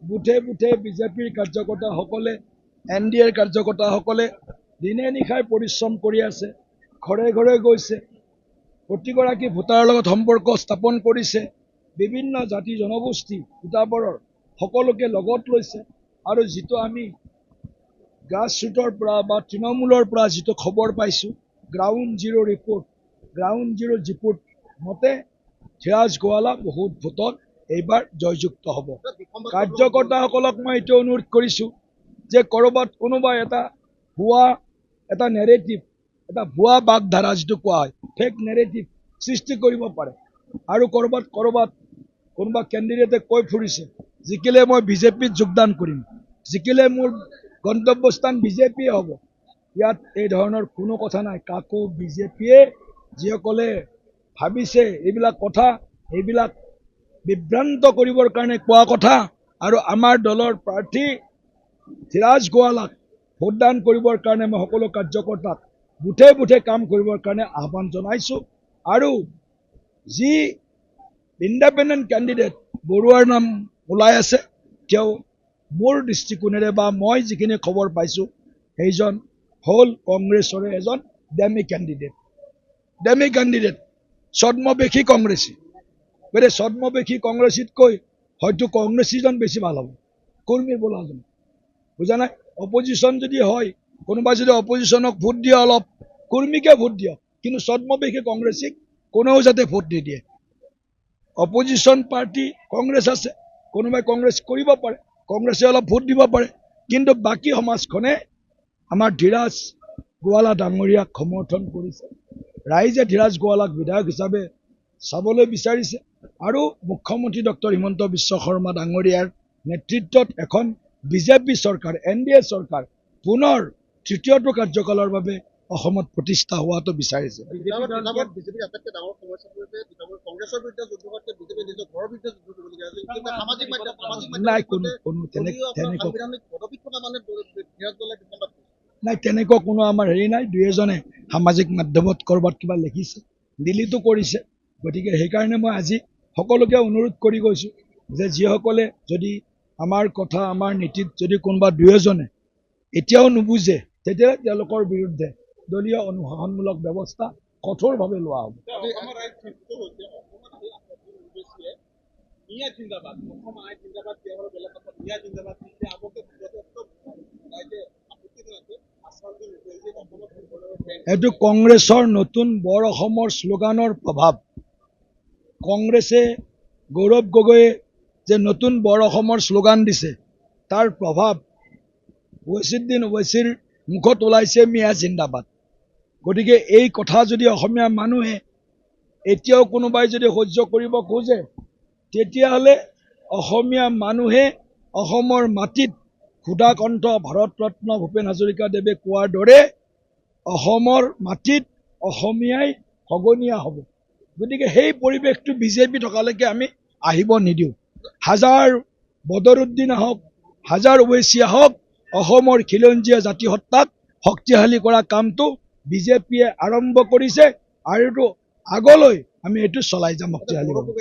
বুথে বুথে বিজেপিৰ কাৰ্যকৰ্তাসকলে NDAৰ কাৰ্যকৰ্তাসকলে দিনে নিশাই পৰিশ্ৰম কৰি আছে, ঘৰে ঘৰে গৈছে, প্ৰতিগৰাকী ভোটাৰৰ লগত সম্পৰ্ক স্থাপন কৰিছে, বিভিন্ন জাতি জনগোষ্ঠী ভোটাৰবোৰৰ সকলোকে লগত লৈছে আৰু যিটো আমি গ্ৰাছৰুটৰ পৰা বা তৃণমূলৰ পৰা যিটো খবৰ পাইছোঁ, গ্ৰাউণ্ড জিৰ' ৰিপৰ্ট মতে ধীৰাজ গোৱালা বহুত ভোটত এইবাৰ জয়যুক্ত হ'ব। কাৰ্যকৰ্তাসকলক মই এইটো অনুৰোধ কৰিছোঁ যে ক'ৰবাত কোনোবা এটা নেৰেটিভ, এটা ভুৱা বাগধাৰা যিটো কোৱা হয়, ফেক নেৰেটিভ সৃষ্টি কৰিব পাৰে আৰু ক'ৰবাত কোনোবা কেণ্ডিডেটে কৈ ফুৰিছে জিকিলে মই বিজেপিত যোগদান কৰিম, জিকিলে মোৰ গন্তব্যস্থান বিজেপিয়ে হ'ব। ইয়াত এই ধৰণৰ কোনো কথা নাই। কাকো বিজেপিয়ে যিসকলে ভাবিছে এইবিলাক কথা, এইবিলাক বিভ্ৰান্ত কৰিবৰ কাৰণে কোৱা কথা আৰু আমাৰ দলৰ প্ৰাৰ্থী ধীৰাজ গোৱালাক ভোটদান কৰিবৰ কাৰণে মই সকলো কাৰ্যকৰ্তাক বুথে বুথে কাম কৰিবৰ কাৰণে আহ্বান জনাইছোঁ আৰু যি ইণ্ডিপেণ্ডেণ্ট কেণ্ডিডেট বৰুৱাৰ নাম ওলাই আছে, তেওঁ মোৰ দৃষ্টিকোণেৰে বা মই যিখিনি খবৰ পাইছোঁ সেইজন হ'ল কংগ্ৰেছৰে এজন ডেমি কেণ্ডিডেট, ছদ্মবেশী কংগ্ৰেছী। গতিকে ছদ্মবেশী কংগ্ৰেছীতকৈ হয়তো কংগ্ৰেছীজন বেছি ভাল হ'ব, কৰ্মী বোলাজন, বুজা নাই? অপজিশ্যন যদি হয়, কোনোবাই যদি অপজিশ্যনক ভোট দিয়ে, অলপ কৰ্মীকে ভোট দিয়ক, কিন্তু ছদ্মবেশী কংগ্ৰেছীক কোনেও যাতে ভোট নিদিয়ে। অপজিশ্যন পাৰ্টি কংগ্ৰেছ আছে, কোনোবাই কংগ্ৰেছ কৰিব পাৰে, কংগ্ৰেছে অলপ ভোট দিব পাৰে, কিন্তু বাকী সমাজখনে আমাৰ ধীৰাজ গোৱালা ডাঙৰীয়াক সমৰ্থন কৰিছে। ৰাইজে ধীৰাজ গোৱালাক বিধায়ক হিচাপে চাবলৈ বিচাৰিছে আৰু মুখ্যমন্ত্ৰী ডক্টৰ হিমন্ত বিশ্ব শৰ্মা ডাঙৰীয়াৰ নেতৃত্বত এখন বিজেপি চৰকাৰ, NDA চৰকাৰ পুনৰ তৃতীয়টো কাৰ্যকালৰ বাবে অসমত প্ৰতিষ্ঠা হোৱাটো বিচাৰিছে। নাই, তেনেকুৱা কোনো আমাৰ হেৰি নাই। দুই এজনে সামাজিক মাধ্যমত ক'ৰবাত কিবা লিখিছে, ডিলিটো কৰিছে। গতিকে সেইকাৰণে মই আজি সকলোকে অনুৰোধ কৰি গৈছোঁ যে যিসকলে যদি আমাৰ কথা, আমাৰ নীতিত যদি কোনোবা দুই এজনে এতিয়াও নুবুজে, তেতিয়া তেওঁলোকৰ বিৰুদ্ধে দলীয় অনুশাসনমূলক ব্যৱস্থা কঠোৰভাৱে লোৱা হ'ব। এইটো কংগ্ৰেছৰ নতুন বৰ অসমৰ শ্লোগানৰ প্ৰভাৱ। কংগ্ৰেছে গৌৰৱ গগৈয়ে যে নতুন বৰ অসমৰ শ্লোগান দিছে, তাৰ প্ৰভাৱ ৱৈছিউদ্দিন ৱৈছিৰ মুখত ওলাইছে মিয়া জিন্দাবাদ। গতিকে এই কথা যদি অসমীয়া মানুহে এতিয়াও কোনোবাই যদি সহ্য কৰিব খোজে, তেতিয়াহ'লে অসমীয়া মানুহে অসমৰ মাটিত ক্ষুধাকণ্ঠ ভাৰতৰত্ন ভূপেন হাজৰিকাদেৱে কোৱাৰ দৰে অসমৰ মাটিত অসমীয়াই সগনীয়া হ'ব। গতিকে সেই পৰিৱেশটো বিজেপি থকালৈকে আমি আহিব নিদিওঁ। হাজাৰ বদৰুদ্দিন আহক, হাজাৰ ঐচী আহক, অসমৰ খিলঞ্জীয়া জাতিসত্তাক শক্তিশালী কৰা কামটো বিজেপিয়ে আৰম্ভ কৰিছে আৰু আগলৈ আমি এইটো চলাই যাম শক্তিশালী।